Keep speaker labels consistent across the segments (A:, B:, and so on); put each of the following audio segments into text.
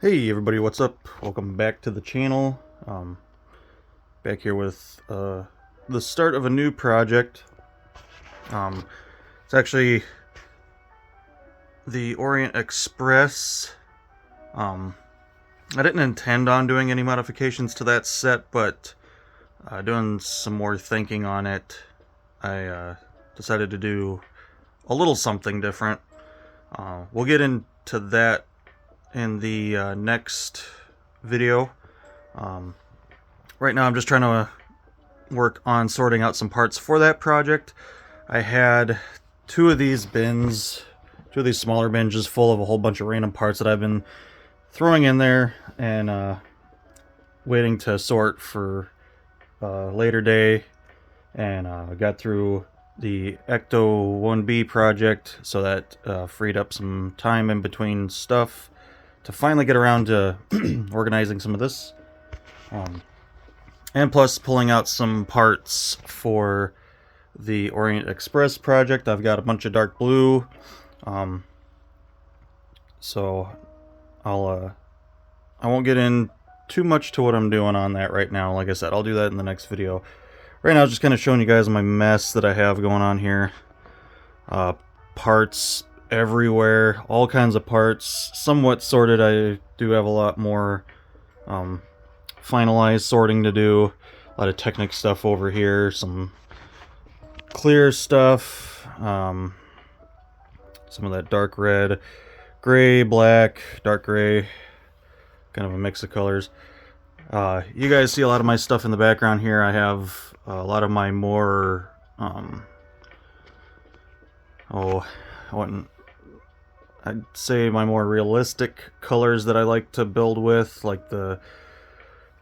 A: Hey everybody, what's up? Welcome back to the channel. Back here with the start of a new project. It's actually the Orient Express. I didn't intend on doing any modifications to that set, but doing some more thinking on it, I decided to do a little something different. We'll get into that in the next video. Right now I'm just trying to work on sorting out some parts for that project. I had two of these smaller bins just full of a whole bunch of random parts that I've been throwing in there and waiting to sort for a later day, and got through the Ecto 1B project, so that freed up some time in between stuff to finally get around to organizing some of this. And plus pulling out some parts for the Orient Express project. I've got a bunch of dark blue. So I won't get in too much to what I'm doing on that right now. Like I said, I'll do that in the next video. Right now, just kind of showing you guys my mess that I have going on here. Parts everywhere, all kinds of parts, somewhat sorted. I do have a lot more finalized sorting to do. A lot of Technic stuff over here, some clear stuff, some of that dark red, gray, black, dark gray, kind of a mix of colors. You guys see a lot of my stuff in the background here. I have a lot of my more I'd say my more realistic colors that I like to build with, like the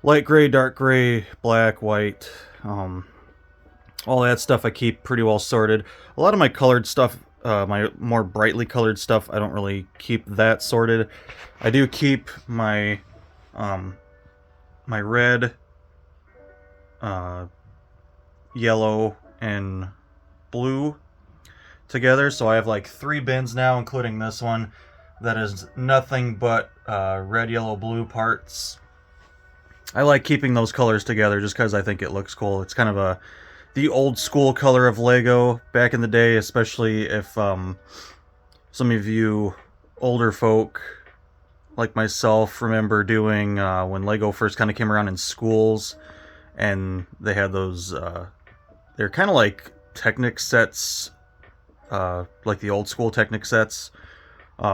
A: light gray, dark gray, black, white, all that stuff I keep pretty well sorted. A lot of my colored stuff, my more brightly colored stuff, I don't really keep that sorted. I do keep my my red, yellow, and blue together, so I have like 3 bins now, including this one, that is nothing but red, yellow, blue parts. I like keeping those colors together just because I think it looks cool. It's kind of the old school color of Lego back in the day, especially if some of you older folk like myself remember doing when Lego first kind of came around in schools, and they had those they're kind of like Technic sets, like the old school Technic sets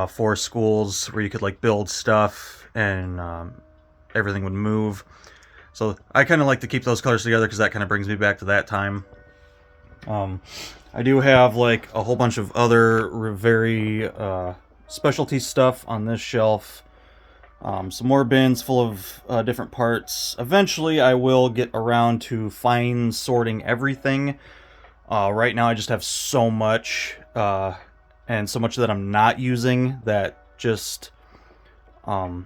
A: for schools, where you could like build stuff and everything would move. So I kind of like to keep those colors together because that kind of brings me back to that time. I do have like a whole bunch of other very specialty stuff on this shelf. Some more bins full of different parts. Eventually I will get around to fine sorting everything. Right now I just have so much, and so much that I'm not using, that just kind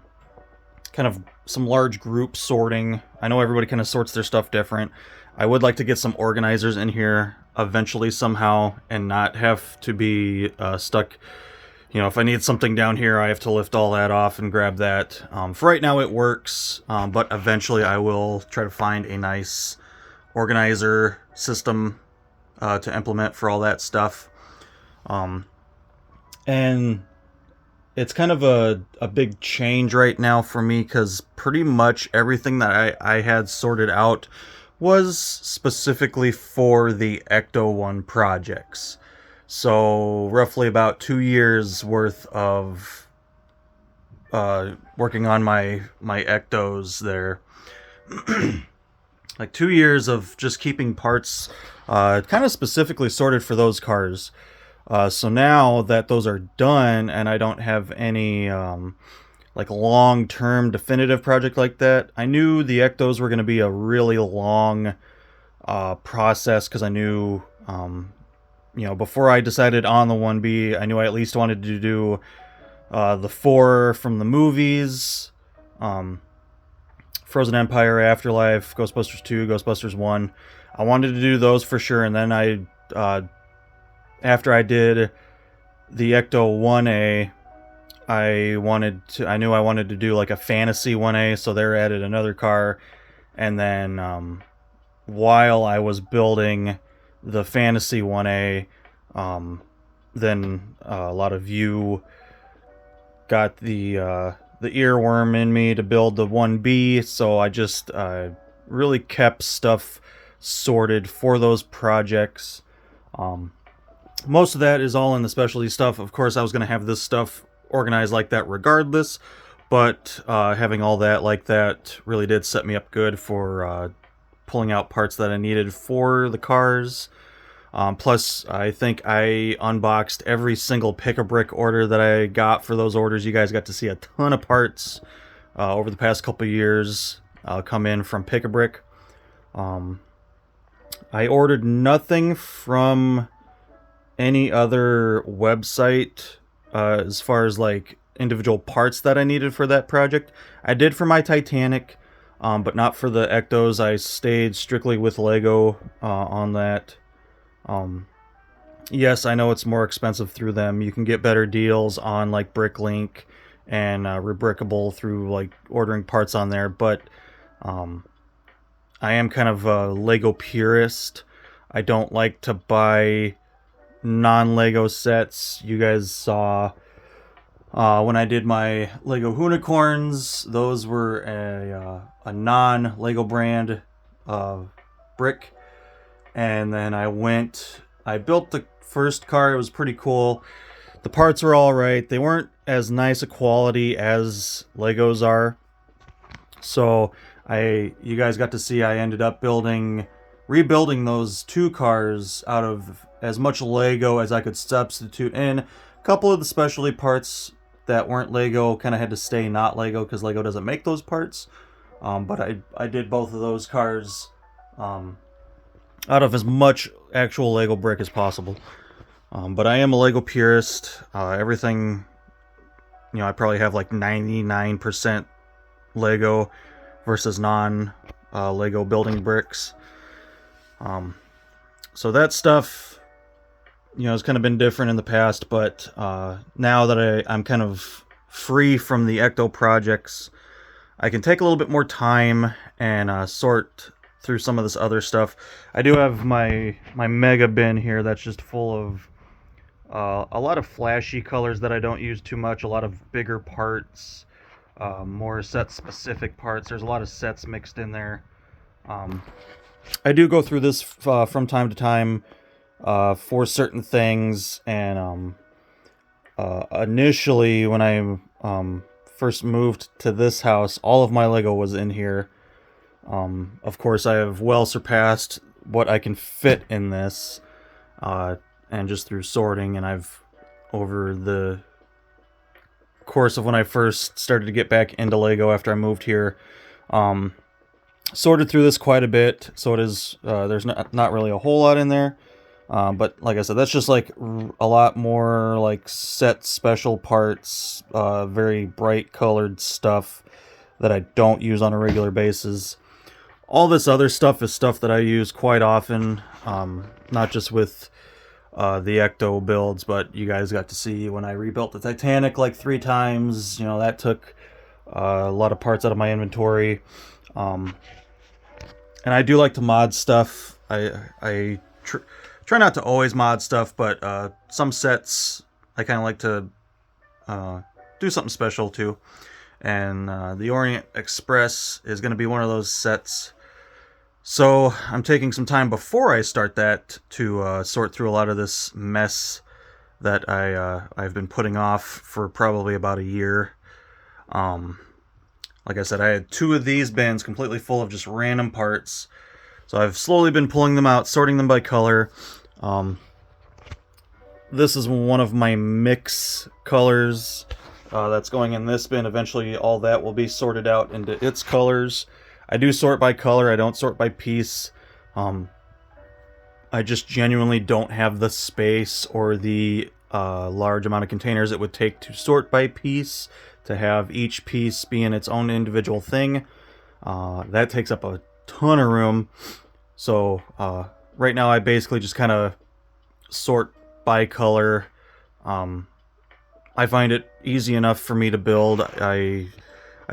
A: of some large group sorting. I know everybody kind of sorts their stuff different. I would like to get some organizers in here eventually somehow, and not have to be stuck. You know, if I need something down here, I have to lift all that off and grab that. For right now it works, but eventually I will try to find a nice organizer system to implement for all that stuff. And it's kind of a big change right now for me, because pretty much everything that I had sorted out was specifically for the Ecto 1 projects. So roughly about 2 years worth of working on my Ectos there. Like 2 years of just keeping parts kind of specifically sorted for those cars. So now that those are done, and I don't have any like long-term definitive project like that, I knew the Ectos were going to be a really long process, because I knew, you know, before I decided on the 1B, I knew I at least wanted to do the 4 from the movies, Frozen Empire, Afterlife, Ghostbusters 2, Ghostbusters 1. I wanted to do those for sure, and then after I did the Ecto 1A, I knew I wanted to do like a fantasy 1A, so there added another car. And then while I was building the fantasy 1A, then a lot of you got the earworm in me to build the 1B, so I just really kept stuff sorted for those projects. Most of that is all in the specialty stuff. Of course, I was going to have this stuff organized like that regardless, but having all that like that really did set me up good for pulling out parts that I needed for the cars. Plus, I think I unboxed every single Pick-a-Brick order that I got for those orders. You guys got to see a ton of parts over the past couple of years come in from Pick-a-Brick. I ordered nothing from any other website as far as like individual parts that I needed for that project. I did for my Titanic, but not for the Ectos. I stayed strictly with Lego on that. Yes, I know it's more expensive through them. You can get better deals on like Bricklink and Rebrickable through like ordering parts on there, but I am kind of a Lego purist. I don't like to buy non-Lego sets. You guys saw when I did my Lego Hoonicorns, those were a non-Lego brand brick. And then I built the first car. It was pretty cool. The parts were all right. They weren't as nice a quality as Legos are. So you guys got to see I ended up rebuilding those two cars out of as much Lego as I could substitute in. A couple of the specialty parts that weren't Lego kind of had to stay not Lego because Lego doesn't make those parts. But I did both of those cars out of as much actual Lego brick as possible. But I am a Lego purist. Everything, I probably have like 99% Lego versus non-Lego building bricks. So that stuff, has kind of been different in the past, but now that I'm kind of free from the Ecto projects, I can take a little bit more time and sort through some of this other stuff. I do have my mega bin here that's just full of a lot of flashy colors that I don't use too much, a lot of bigger parts, more set specific parts. There's a lot of sets mixed in there. I do go through this from time to time for certain things, and initially when I first moved to this house, all of my Lego was in here. Of course, I have well surpassed what I can fit in this, and just through sorting, and I've, over the course of when I first started to get back into Lego after I moved here, sorted through this quite a bit, so it is, there's not really a whole lot in there, but like I said, that's just like a lot more like set special parts, very bright colored stuff that I don't use on a regular basis. All this other stuff is stuff that I use quite often, not just with the Ecto builds, but you guys got to see when I rebuilt the Titanic like 3 times. That took a lot of parts out of my inventory. And I do like to mod stuff. I try not to always mod stuff, but some sets I kind of like to do something special to. And the Orient Express is going to be one of those sets. So I'm taking some time before I start that to sort through a lot of this mess that I've been putting off for probably about a year. Like I said, I had 2 of these bins completely full of just random parts. So I've slowly been pulling them out, sorting them by color. This is one of my mix colors that's going in this bin. Eventually all that will be sorted out into its colors. I do sort by color, I don't sort by piece. I just genuinely don't have the space or the large amount of containers it would take to sort by piece, to have each piece be in its own individual thing. That takes up a ton of room. So right now I basically just kind of sort by color. I I find it easy enough for me to build. I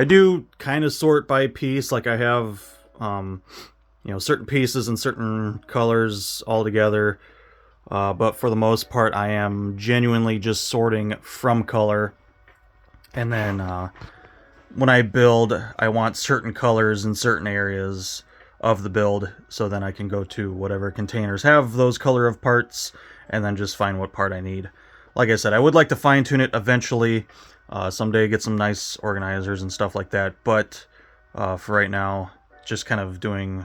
A: do kind of sort by piece, like I have certain pieces and certain colors all together, but for the most part I am genuinely just sorting from color. And then when I build, I want certain colors in certain areas of the build, so then I can go to whatever containers have those color of parts and then just find what part I need. Like I said, I would like to fine-tune it eventually, someday get some nice organizers and stuff like that, but for right now, just kind of doing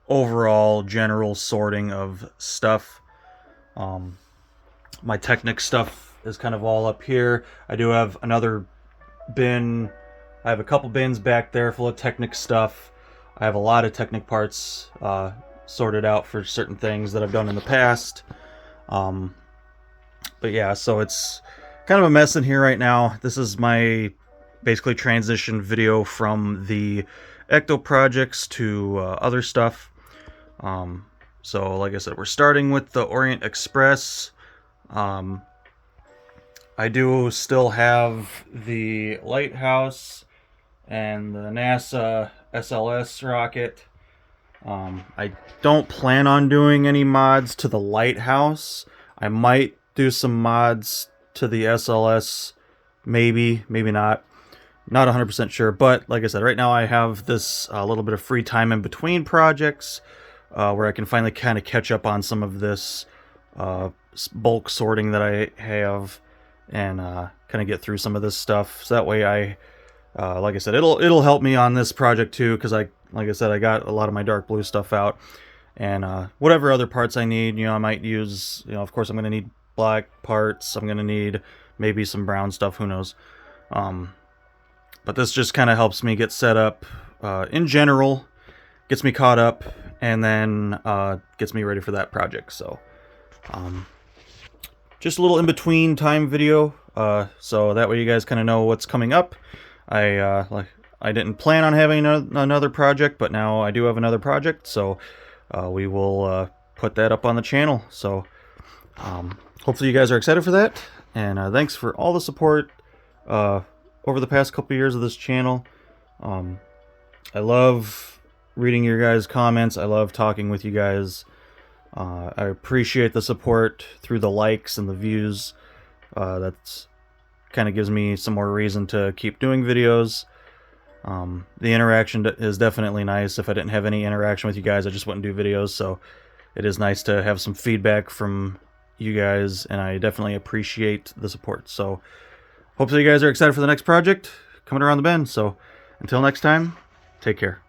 A: overall general sorting of stuff. My Technic stuff is kind of all up here. I do have another bin. I have a couple bins back there full of Technic stuff. I have a lot of Technic parts sorted out for certain things that I've done in the past. But yeah, so it's kind of a mess in here right now. This is my basically transition video from the Ecto projects to other stuff. So like I said, we're starting with the Orient Express. I do still have the Lighthouse and the NASA SLS rocket. I don't plan on doing any mods to the Lighthouse. I might do some mods to the SLS, maybe not. Not 100% sure, but like I said, right now I have this little bit of free time in between projects where I can finally kind of catch up on some of this bulk sorting that I have and kind of get through some of this stuff. So that way I, like I said, it'll help me on this project too, because like I said, I got a lot of my dark blue stuff out, and whatever other parts I need, I might use, of course I'm going to need black parts, I'm going to need maybe some brown stuff, who knows. But this just kind of helps me get set up in general, gets me caught up, and then gets me ready for that project. So just a little in-between time video, so that way you guys kind of know what's coming up. I didn't plan on having another project, but now I do have another project, so we will put that up on the channel. So hopefully you guys are excited for that, and thanks for all the support over the past couple years of this channel. I love reading your guys' comments. I love talking with you guys. I appreciate the support through the likes and the views. That's kind of gives me some more reason to keep doing videos. The interaction is definitely nice. If I didn't have any interaction with you guys, I just wouldn't do videos. So it is nice to have some feedback from you guys, and I definitely appreciate the support. So hopefully you guys are excited for the next project coming around the bend. So until next time, take care.